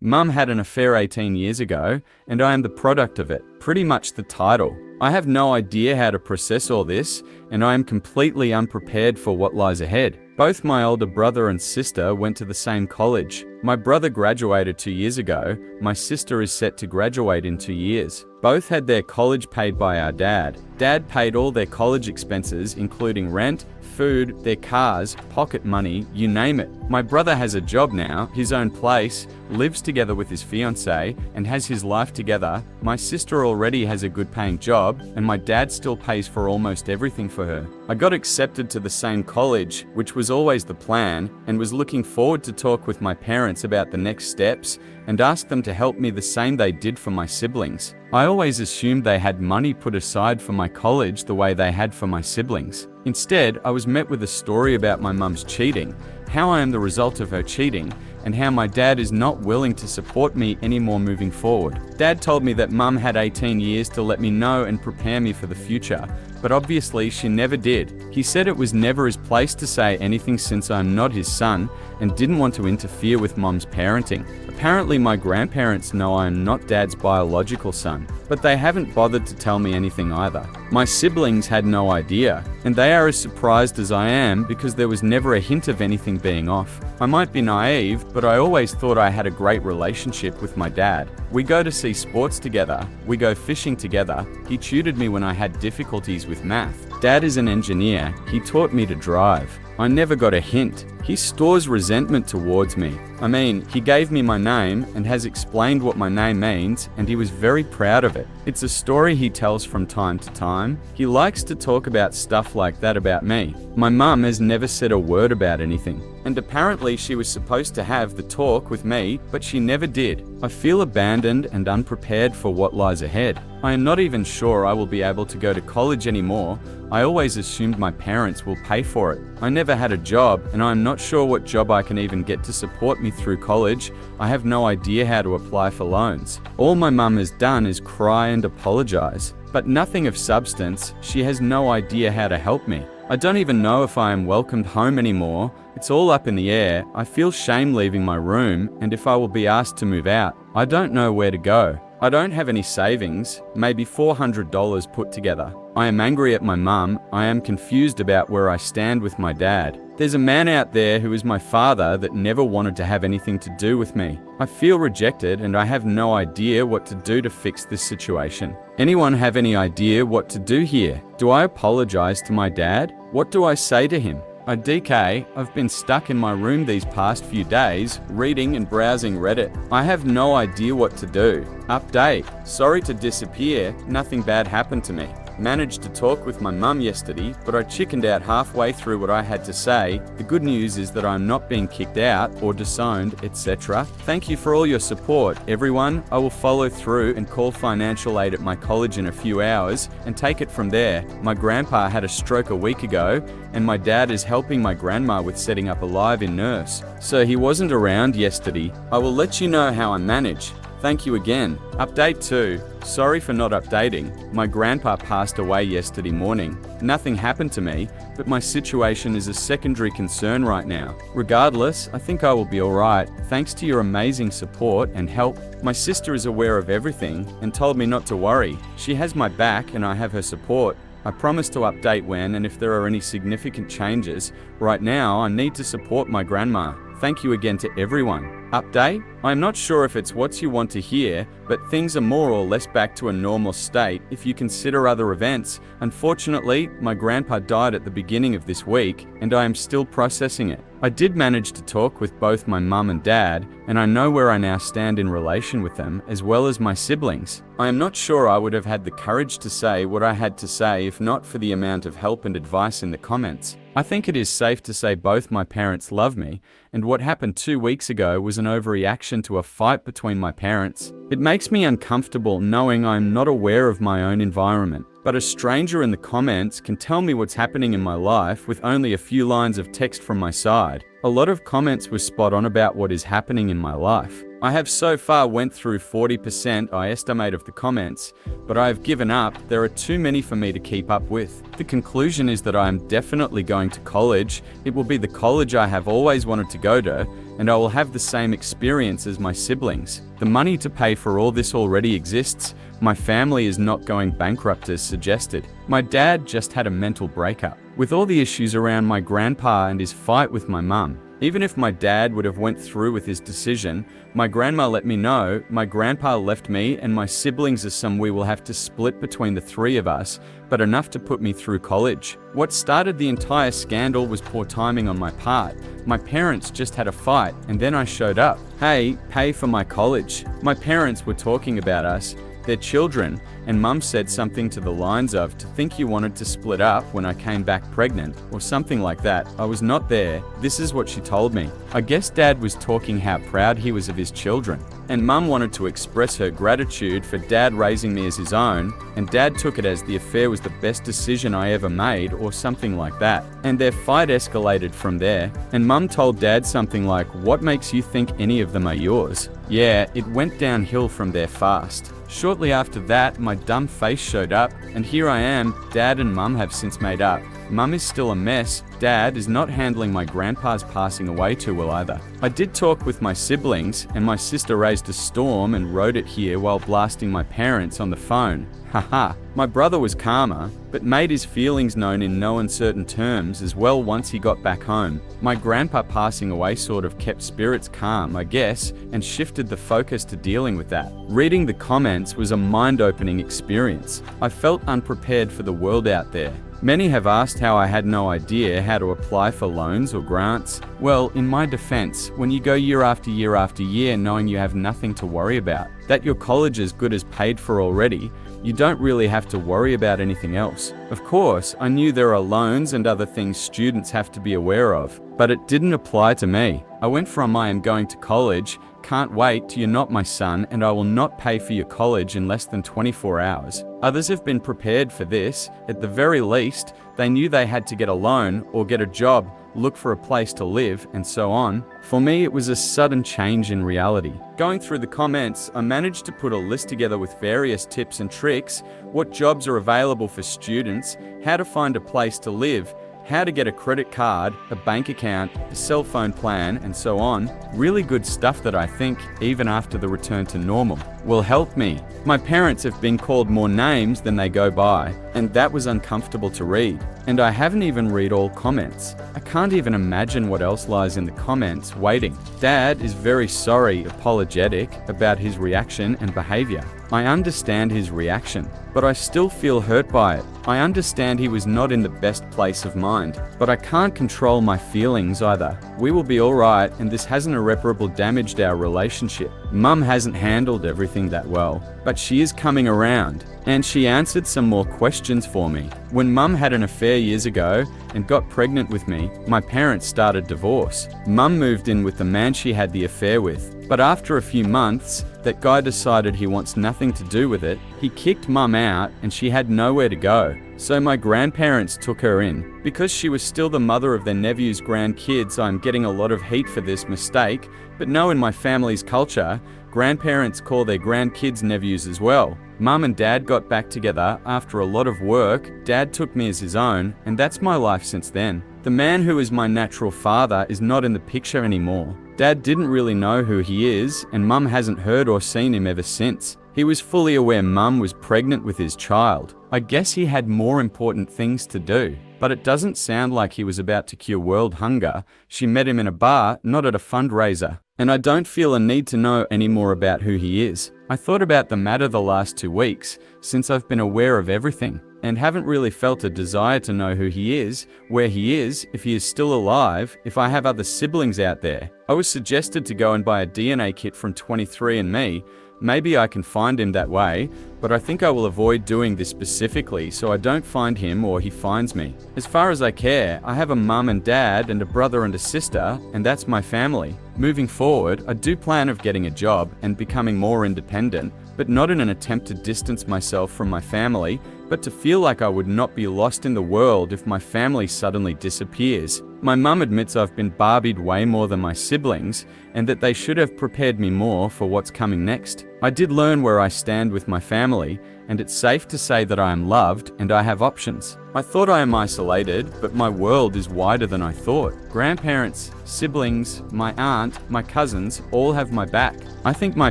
Mum had an affair 18 years ago, and I am the product of it. Pretty much the title. I have no idea how to process all this, and I am completely unprepared for what lies ahead. Both my older brother and sister went to the same college. My brother graduated 2 years ago. My sister is set to graduate in 2 years. Both had their college paid by our dad. Dad paid all their college expenses, including rent, food, their cars, pocket money, you name it. My brother has a job now, his own place, lives together with his fiancée, and has his life together. My sister already has a good paying job, and my dad still pays for almost everything for her. I got accepted to the same college, which was always the plan, and was looking forward to talk with my parents about the next steps and ask them to help me the same they did for my siblings. I always assumed they had money put aside for my college the way they had for my siblings. Instead, I was met with a story about my mum's cheating, how I am the result of her cheating, and how my dad is not willing to support me anymore moving forward. Dad told me that mum had 18 years to let me know and prepare me for the future, but obviously she never did. He said it was never his place to say anything since I'm not his son and didn't want to interfere with mom's parenting. Apparently my grandparents know I am not dad's biological son, but they haven't bothered to tell me anything either. My siblings had no idea, and they are as surprised as I am because there was never a hint of anything being off. I might be naive, but I always thought I had a great relationship with my dad. We go to see sports together, we go fishing together, he tutored me when I had difficulties with math. Dad is an engineer, he taught me to drive. I never got a hint. He stores resentment towards me. I mean, he gave me my name and has explained what my name means, and he was very proud of it. It's a story he tells from time to time. He likes to talk about stuff like that about me. My mum has never said a word about anything, and apparently she was supposed to have the talk with me, but she never did. I feel abandoned and unprepared for what lies ahead. I am not even sure I will be able to go to college anymore. I always assumed my parents will pay for it. I never had a job, and I am not sure what job I can even get to support me through college. I have no idea how to apply for loans. All my mum has done is cry and apologize, but nothing of substance. She has no idea how to help me. I don't even know if I am welcomed home anymore. It's all up in the air. I feel shame leaving my room, and if I will be asked to move out. I don't know where to go. I don't have any savings, maybe $400 put together. I am angry at my mum. I am confused about where I stand with my dad. There's a man out there who is my father that never wanted to have anything to do with me. I feel rejected and I have no idea what to do to fix this situation. Anyone have any idea what to do here? Do I apologize to my dad? What do I say to him? DK, I've been stuck in my room these past few days, reading and browsing Reddit. I have no idea what to do. Update. Sorry to disappear, nothing bad happened to me. Managed to talk with my mum yesterday, but I chickened out halfway through what I had to say. The good news is that I'm not being kicked out or disowned, etc. Thank you for all your support, everyone. I will follow through and call financial aid at my college in a few hours and take it from there. My grandpa had a stroke a week ago, and my dad is helping my grandma with setting up a live-in nurse, so he wasn't around yesterday. I will let you know how I manage. Thank you again. Update 2. Sorry for not updating. My grandpa passed away yesterday morning. Nothing happened to me, but my situation is a secondary concern right now. Regardless, I think I will be alright. Thanks to your amazing support and help. My sister is aware of everything and told me not to worry. She has my back and I have her support. I promise to update when and if there are any significant changes. Right now, I need to support my grandma. Thank you again to everyone. Update? I'm not sure if it's what you want to hear, but things are more or less back to a normal state if you consider other events. Unfortunately, my grandpa died at the beginning of this week, and I am still processing it. I did manage to talk with both my mum and dad, and I know where I now stand in relation with them, as well as my siblings. I am not sure I would have had the courage to say what I had to say if not for the amount of help and advice in the comments. I think it is safe to say both my parents love me, and what happened 2 weeks ago was an overreaction to a fight between my parents. It makes me uncomfortable knowing I am not aware of my own environment, but a stranger in the comments can tell me what's happening in my life with only a few lines of text from my side. A lot of comments were spot on about what is happening in my life. I have so far went through 40% I estimate of the comments, but I have given up. There are too many for me to keep up with. The conclusion is that I am definitely going to college. It will be the college I have always wanted to go to, and I will have the same experience as my siblings. The money to pay for all this already exists. My family is not going bankrupt as suggested. My dad just had a mental breakup. With all the issues around my grandpa and his fight with my mum, even if my dad would have went through with his decision, my grandma let me know. My grandpa left me and my siblings a sum we will have to split between the three of us, but enough to put me through college. What started the entire scandal was poor timing on my part. My parents just had a fight and then I showed up. Hey, pay for my college. My parents were talking about us, their children, and mum said something to the lines of, to think you wanted to split up when I came back pregnant, or something like that. I was not there. This is what she told me. I guess dad was talking how proud he was of his children, and mum wanted to express her gratitude for dad raising me as his own, and dad took it as the affair was the best decision I ever made, or something like that. And their fight escalated from there, and mum told dad something like, what makes you think any of them are yours? Yeah, it went downhill from there fast. Shortly after that, my dumb face showed up, and here I am. Dad and mum have since made up. Mum is still a mess. Dad is not handling my grandpa's passing away too well either. I did talk with my siblings, and my sister raised a storm and wrote it here while blasting my parents on the phone. Haha. My brother was calmer, but made his feelings known in no uncertain terms as well once he got back home. My grandpa passing away sort of kept spirits calm, I guess, and shifted the focus to dealing with that. Reading the comments was a mind-opening experience. I felt unprepared for the world out there. Many have asked how I had no idea how to apply for loans or grants. Well, in my defense, when you go year after year after year knowing you have nothing to worry about, that your college is good as paid for already, you don't really have to worry about anything else. Of course, I knew there are loans and other things students have to be aware of, but it didn't apply to me. I went from I am going to college, can't wait, to you're not my son and I will not pay for your college in less than 24 hours. Others have been prepared for this. At the very least, they knew they had to get a loan or get a job, look for a place to live, and so on. For me, it was a sudden change in reality. Going through the comments, I managed to put a list together with various tips and tricks, what jobs are available for students, how to find a place to live, how to get a credit card, a bank account, a cell phone plan, and so on. Really good stuff that I think, even after the return to normal, will help me. My parents have been called more names than they go by, and that was uncomfortable to read. And I haven't even read all comments. I can't even imagine what else lies in the comments waiting. Dad is very sorry, apologetic about his reaction and behavior. I understand his reaction, but I still feel hurt by it. I understand he was not in the best place of mind, but I can't control my feelings either. We will be alright, and this hasn't irreparably damaged our relationship. Mum hasn't handled everything that well, but she is coming around, and she answered some more questions for me. When Mum had an affair years ago and got pregnant with me, my parents started divorce. Mum moved in with the man she had the affair with, but after a few months, that guy decided he wants nothing to do with it. He kicked Mum out and she had nowhere to go. So my grandparents took her in. Because she was still the mother of their nephew's grandkids, I'm getting a lot of heat for this mistake, but no, in my family's culture, grandparents call their grandkids nephews as well. Mum and Dad got back together after a lot of work. Dad took me as his own, and that's my life since then. The man who is my natural father is not in the picture anymore. Dad didn't really know who he is, and Mum hasn't heard or seen him ever since. He was fully aware Mum was pregnant with his child. I guess he had more important things to do. But it doesn't sound like he was about to cure world hunger. She met him in a bar, not at a fundraiser. And I don't feel a need to know any more about who he is. I thought about the matter the last 2 weeks, since I've been aware of everything, and haven't really felt a desire to know who he is, where he is, if he is still alive, if I have other siblings out there. I was suggested to go and buy a DNA kit from 23andMe. Maybe I can find him that way, but I think I will avoid doing this specifically so I don't find him or he finds me. As far as I care, I have a mum and dad and a brother and a sister, and that's my family. Moving forward, I do plan of getting a job and becoming more independent, but not in an attempt to distance myself from my family, but to feel like I would not be lost in the world if my family suddenly disappears. My mum admits I've been Barbied way more than my siblings, and that they should have prepared me more for what's coming next. I did learn where I stand with my family, and it's safe to say that I am loved and I have options. I thought I am isolated, but my world is wider than I thought. Grandparents, siblings, my aunt, my cousins all have my back. I think my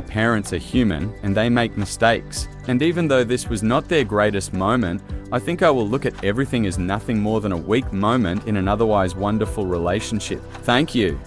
parents are human and they make mistakes. And even though this was not their greatest moment, I think I will look at everything as nothing more than a weak moment in an otherwise wonderful relationship. Thank you.